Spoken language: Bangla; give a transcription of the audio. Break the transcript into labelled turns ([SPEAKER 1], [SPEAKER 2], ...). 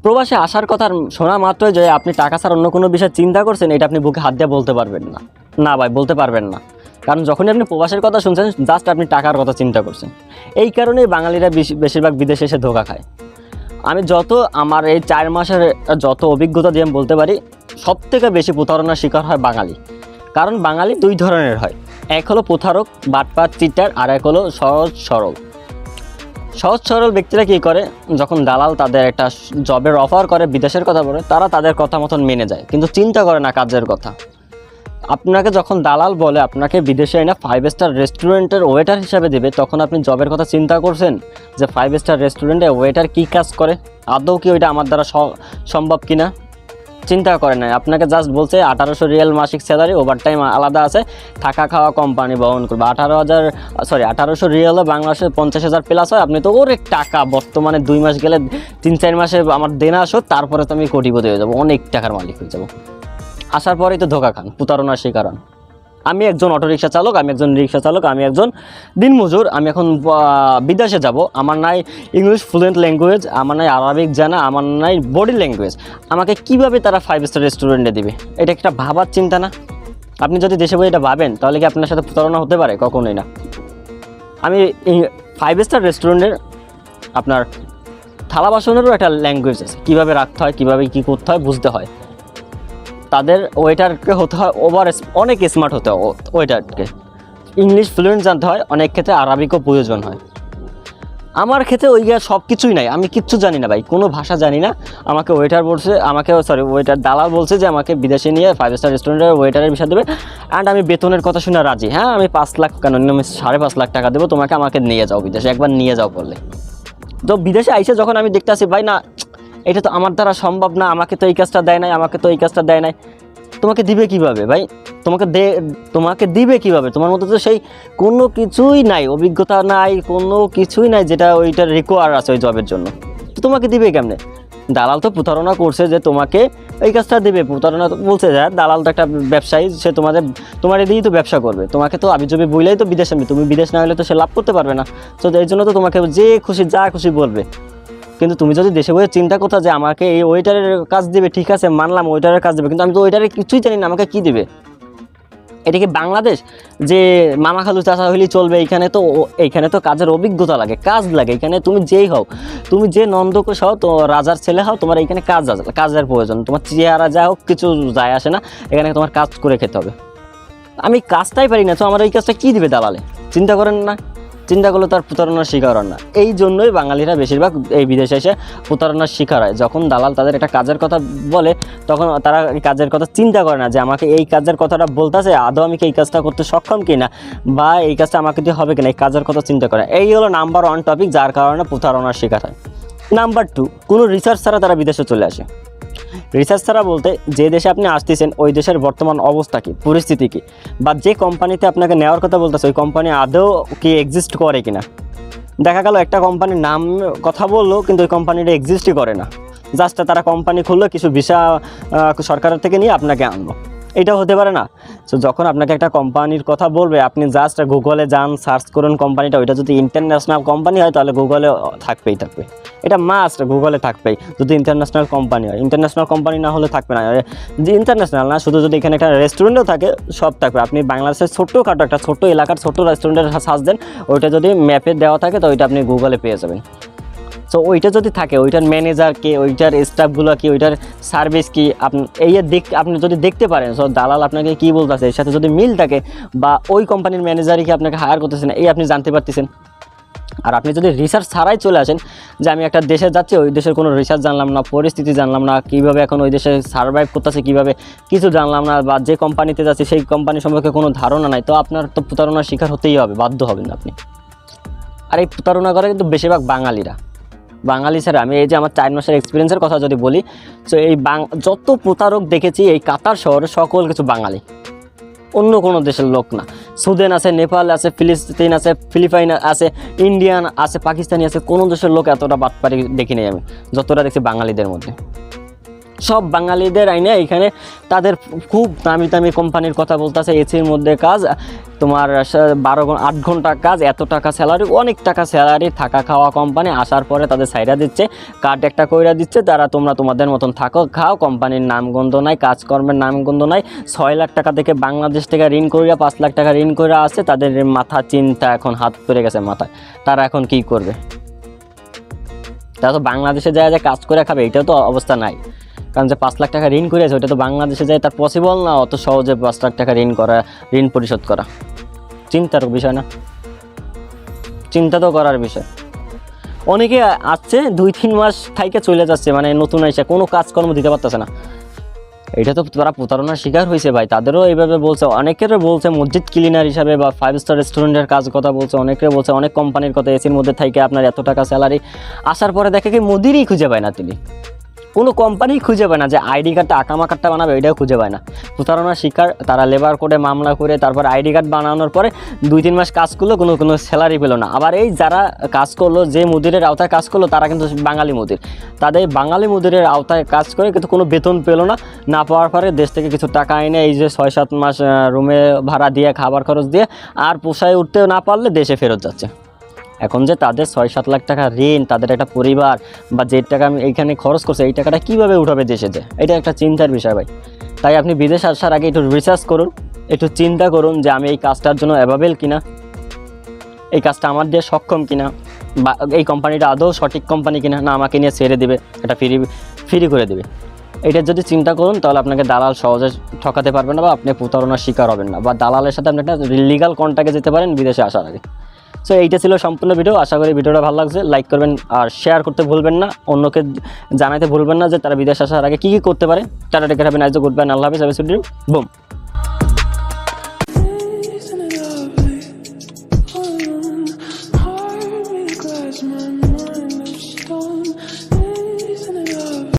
[SPEAKER 1] প্রবাসে আসার কথা শোনা মাত্রই যে আপনি টাকা ছাড়া অন্য কোনো বিষয় চিন্তা করছেন, এটা আপনি বুকে হাত দিয়ে বলতে পারবেন না। না ভাই, বলতে পারবেন না। কারণ যখনই আপনি প্রবাসের কথা শুনছেন, জাস্ট আপনি টাকার কথা চিন্তা করছেন। এই কারণেই বাঙালিরা বেশিরভাগ বিদেশে এসে ধোঁকা খায়। আমি আমার এই 4 মাসের যত অভিজ্ঞতা দিয়ে আমি বলতে পারি, সবথেকে বেশি প্রতারণার শিকার হয় বাঙালি। কারণ বাঙালি 2 ধরনের হয়, এক হলো প্রতারক, বাটপার, চিটার, আর এক হলো সহজ সরল ব্যক্তিরা কী করে, যখন দালাল তাদের একটা জবের অফার করে, বিদেশের কথা বলে, তারা তাদের কথা মতন মেনে যায়, কিন্তু চিন্তা করে না কাজের কথা। আপনাকে যখন দালাল বলে আপনাকে বিদেশে এনে 5 স্টার রেস্টুরেন্টের ওয়েটার হিসাবে দেবে, তখন আপনি জবের কথা চিন্তা করছেন যে 5 স্টার রেস্টুরেন্টে ওয়েটার কী কাজ করে, আদৌ কি ওইটা আমার দ্বারা সম্ভব কিনা? চিন্তা করে না। আপনাকে জাস্ট বলছে 1800 রিয়াল মাসিক স্যালারি, ওভারটাইম আলাদা আছে, থাকা খাওয়া কোম্পানি বহন করবে। 1800 রিয়ালে বাংলাদেশে 50,000 প্লাস হয়। আপনি তো অনেক টাকা, বর্তমানে 2 মাস গেলে 3-4 মাসে আমার দেনা শোধ, তারপরে তো আমি কোটিপতি হয়ে যাবো, অনেক টাকার মালিক হয়ে যাবো। আসার পরেই তো ধোঁকা খান, প্রতারণার শিকার হন। আমি একজন অটোরিকশা চালক, আমি একজন রিক্সা চালক, আমি একজন দিনমজুর। আমি এখন বিদেশে যাব, আমার নাই ইংলিশ ফ্লুয়েন্ট ল্যাঙ্গুয়েজ, আমার নাই আরবিক জানা, আমার নাই বডি ল্যাঙ্গুয়েজ। আমাকে কিভাবে তারা 5 স্টার রেস্টুরেন্টে দেবে? এটা একটা ভাবার চিন্তা না? আপনি যদি দেশে বসে এটা ভাবেন, তাহলে কি আপনার সাথে প্রতারণা হতে পারে? কখনোই না। আমি 5 স্টার রেস্টুরেন্টের আপনার থালা বাসনেরও একটা ল্যাঙ্গুয়েজ আছে, কীভাবে রাখতে হয়, কীভাবে কী করতে হয়, বুঝতে হয়। তাদের ওয়েটারকে হতে হয় অনেক স্মার্ট হতে হয়, ওয়েটারকে ইংলিশ ফ্লুয়েন্ট জানতে হয়, অনেক ক্ষেত্রে আরবিকও প্রয়োজন হয়। আমার ক্ষেত্রে সব কিছুই নাই, আমি কিচ্ছু জানি না ভাই, কোনো ভাষা জানি না। আমাকে ওয়েটার দালাল বলছে যে আমাকে বিদেশে নিয়ে 5 স্টার রেস্টুরেন্টের ওয়েটারের বিষয় দেবে, অ্যান্ড আমি বেতনের কথা শুনে রাজি। হ্যাঁ, আমি 5 লাখ কেন, আমি 5.5 লাখ টাকা দেবো তোমাকে, আমাকে নিয়ে যাও বিদেশে, একবার নিয়ে যাও বললে। তো বিদেশে আইসে যখন আমি দেখতে আসি, ভাই না, এটা তো আমার দ্বারা সম্ভব না, আমাকে তো এই কাজটা দেয় নাই, আমাকে তো এই কাজটা দেয় নাই। তোমাকে দিবে কিভাবে ভাই? তোমাকে দিবে কিভাবে? তোমার মধ্যে তো সেই কোনো কিছুই নাই, অভিজ্ঞতা নাই, কোনো কিছুই নাই যেটা ওইটার রিকোয়ার আছে ওই জবের জন্য। তো তোমাকে দিবে কেমনে? দালাল তো প্রতারণা করছে যে তোমাকে এই কাজটা দেবে। প্রতারণা বলছে যে দালাল তো একটা ব্যবসায়ী, সে তোমার দিয়েই তো ব্যবসা করবে। তোমাকে তো আবিজবি বইলেই তো বিদেশ আনবে, তুমি বিদেশ না হলে তো সে লাভ করতে পারবে না। তো এই জন্য তো তোমাকে যা খুশি বলবে। কিন্তু তুমি যদি দেশে বসে চিন্তা করতে যে আমাকে এই ওয়েটারের কাজ দেবে, ঠিক আছে মানলাম ওয়েটারের কাজ দেবে, কিন্তু আমি তো ওয়েটারের কিছুই জানি না, আমাকে কী দেবে? এটা কি বাংলাদেশ যে মামা খালু চাচা হইলেই চলবে? এইখানে তো কাজের অভিজ্ঞতা লাগে, কাজ লাগে। এখানে তুমি যেই হও, তুমি যে নন্দকুশ হও, তো রাজার ছেলে হও, তোমার এইখানে কাজের প্রয়োজন। তোমার চেহারা যা হোক কিছু যায় আসে না, এখানে তোমার কাজ করে খেতে হবে। আমি কাজটাই পারি না, তো আমার এই কাজটা কী দিবে দালালে? চিন্তা করেন না? চিন্তা করলে তার প্রতারণার শিকার হন না। এই জন্যই বাঙালিরা বেশিরভাগ এই বিদেশে এসে প্রতারণার শিকার হয়। যখন দালাল তাদের একটা কাজের কথা বলে, তখন তারা এই কাজের কথা চিন্তা করে না যে আমাকে এই কাজের কথাটা বলতেছে, আদৌ আমি কি এই কাজটা করতে সক্ষম কিনা, বা এই কাজটা আমাকে দিয়ে হবে কিনা, এই কাজের কথা চিন্তা করে। এই হলো নাম্বার 1 টপিক, যার কারণে প্রতারণার শিকার হয়। নাম্বার 2, কোনো রিসার্চ ছাড়া তারা বিদেশে চলে আসে। রিসার্চ ছাড়া বলতে, যে দেশে আপনি আসতেছেন ওই দেশের বর্তমান অবস্থা কী, পরিস্থিতি কী, বা যে কোম্পানিতে আপনাকে নেওয়ার কথা বলতেছে ওই কোম্পানি আদৌ কি এক্সিস্ট করে কিনা। দেখা গেল একটা কোম্পানির নাম কথা বললো, কিন্তু ওই কোম্পানিটা এক্সিস্টই করে না, জাস্ট তারা কোম্পানি খুললো, কিছু ভিসা সরকারের থেকে নিয়ে আপনাকে আনলো। এটাও হতে পারে না। সো যখন আপনাকে একটা কোম্পানির কথা বলবে, আপনি জাস্ট গুগলে যান, সার্চ করুন কোম্পানিটা। ওইটা যদি ইন্টারন্যাশনাল কোম্পানি হয় তাহলে গুগলে থাকবে, এটা মাস্ট, গুগলে থাকবেই যদি ইন্টারন্যাশনাল কোম্পানি হয়। ইন্টারন্যাশনাল কোম্পানি না হলে থাকবে না। যে ইন্টারন্যাশনাল না, শুধু যদি এখানে একটা রেস্টুরেন্টও থাকে, সব থাকবে। আপনি বাংলাদেশের ছোট্টখাটো একটা ছোট্ট এলাকার ছোট্ট রেস্টুরেন্টের সার্চ দেন, ওইটা যদি ম্যাপে দেওয়া থাকে তো ওইটা আপনি গুগলে পেয়ে যাবেন। সো ওইটা যদি থাকে, ওইটার ম্যানেজার কে, ওইটার স্টাফগুলো কি, ওইটার সার্ভিস কি, আপনি যদি দেখতে পারেন, সো দালাল আপনাকে কী বলতেছে এর সাথে যদি মিল থাকে, বা ওই কোম্পানির ম্যানেজারই কি আপনাকে হায়ার করতেছে না, এই আপনি জানতে পারতেছেন। আর আপনি যদি রিসার্চ ছাড়াই চলে আসেন, যে আমি একটা দেশে যাচ্ছি, ওই দেশের কোনো রিসার্চ জানলাম না, পরিস্থিতি জানলাম না, কীভাবে এখন ওই দেশে সার্ভাইভ করতেছে কীভাবে, কিছু জানলাম না, বা যে কোম্পানিতে যাচ্ছি সেই কোম্পানি সম্পর্কে কোনো ধারণা নাই, তো আপনার তো প্রতারণার শিকার হতেই হবে, বাধ্য হবেন আপনি। আর এই প্রতারণা করে কিন্তু বেশিরভাগ বাঙালি ছাড়া, আমি এই যে আমার 4 মাসের এক্সপিরিয়েন্সের কথা যদি বলি, তো এই যত প্রতারক দেখেছি এই কাতার শহরে, সকল কিছু বাঙালি, অন্য কোনো দেশের লোক না। সুদান আছে, নেপাল আছে, ফিলিস্তিন আছে, ফিলিপাইন আছে, ইন্ডিয়ান আছে, পাকিস্তানি আছে, কোনো দেশের লোক এতটা বাটপারি দেখি নাই আমি, যতটা দেখছি বাঙালিদের মধ্যে। সব বাঙালিদের আইনে এখানে তাদের খুব দামি দামি কোম্পানির কথা বলতেছে, এসির মধ্যে কাজ, তোমার 8 ঘন্টা কাজ, এত টাকা স্যালারি, অনেক টাকা স্যালারি, থাকা খাওয়া কোম্পানি, আসার পরে তাদের সাইডা দিচ্ছে, কার্ড একটা কইরা দিচ্ছে, তারা তোমরা তোমাদের মতন থাকো খাও, কোম্পানির নামগন্ধ নাই, কাজকর্মের নামগন্ধ নাই। 6 লাখ টাকা থেকে বাংলাদেশ থেকে ঋণ করিয়া 5 লাখ টাকা ঋণ করে আসছে, তাদের মাথা চিন্তা এখন হাত পড়ে গেছে মাথায়, তারা এখন কি করবে? তারা তো বাংলাদেশে যায় যে কাজ করে খাবে, এটাও তো অবস্থা নাই। কারণ যে 5 লাখ টাকা ঋণ করেছে ওইটা তো বাংলাদেশে যায় তার পসিবল না অত সহজে 5 লাখ টাকা ঋণ পরিশোধ করা। চিন্তার বিষয় না? চিন্তা তো করার বিষয়। অনেকে আসছে 2-3 মাস থাইকে চলে যাচ্ছে, মানে নতুন এসে কোনো কাজকর্ম দিতে পারতেছে না। এটা তো তারা প্রতারণার শিকার হয়েছে ভাই, তাদেরও এইভাবে বলছে, অনেকের বলছে মসজিদ ক্লিনার হিসাবে বা 5 স্টার রেস্টুরেন্টের কাজ কথা বলছে, অনেকে বলছে অনেক কোম্পানির কথা, এসির মধ্যে থাইকে আপনার এত টাকা স্যালারি। আসার পরে দেখে কি মোদিরই খুঁজে পায় না, তিনি কোনো কোম্পানি খুঁজে পায় না, যে আইডি কার্ডটা আকামা কার্ডটা বানাবে এটাও খুঁজে পায় না। প্রতারণার শিকার তারা, লেবার কোডে মামলা করে তারপর আইডি কার্ড বানানোর পরে 2-3 মাস কাজ করলো, কোনো স্যালারি পেলো না। আবার এই যারা কাজ করলো, যে মুদিরের আওতায় কাজ করলো, তারা কিন্তু বাঙালি মুদির, তাদের বাঙালি মুদিরের আওতায় কাজ করে কিন্তু কোনো বেতন পেলো না। না পাওয়ার পরে দেশ থেকে কিছু টাকা এনে এই যে 6-7 মাস রুমে ভাড়া দিয়ে খাবার খরচ দিয়ে আর পোষায় উঠতে না পারলে দেশে ফেরত যাচ্ছে। এখন যে তাদের 6-7 লাখ টাকা ঋণ, তাদের একটা পরিবার বা যে টাকা আমি এইখানে খরচ করছে, এই টাকাটা কীভাবে উঠাবে দেশে যে, এটা একটা চিন্তার বিষয় ভাই। তাই আপনি বিদেশ আসার আগে একটু রিসার্চ করুন, একটু চিন্তা করুন যে আমি এই কাজটার জন্য অ্যাভেলেবল কিনা, এই কাজটা আমার দিয়ে সক্ষম কিনা, বা এই কোম্পানিটা আদৌ সঠিক কোম্পানি কিনা, না আমাকে নিয়ে ছেড়ে দিবে, এটা ফ্রি করে দেবে। এইটার যদি চিন্তা করুন তাহলে আপনাকে দালাল সহজে ঠকাতে পারবেন না, বা আপনি প্রতারণার শিকার হবেন না, বা দালালের সাথে আপনি একটা লিগাল কন্ট্যাক্টে যেতে পারেন বিদেশে আসার আগে। সো এইটা ছিল সম্পূর্ণ ভিডিও। আশা করি ভিডিওটা ভালো লাগছে, লাইক করবেন আর শেয়ার করতে ভুলবেন না, অন্যকে জানাতে ভুলবেন না যে তারা বিদেশ আসার আগে কী কী করতে পারে। Tata, take care, have a nice day, goodbye, আল্লাহ হাফেজ, বুম।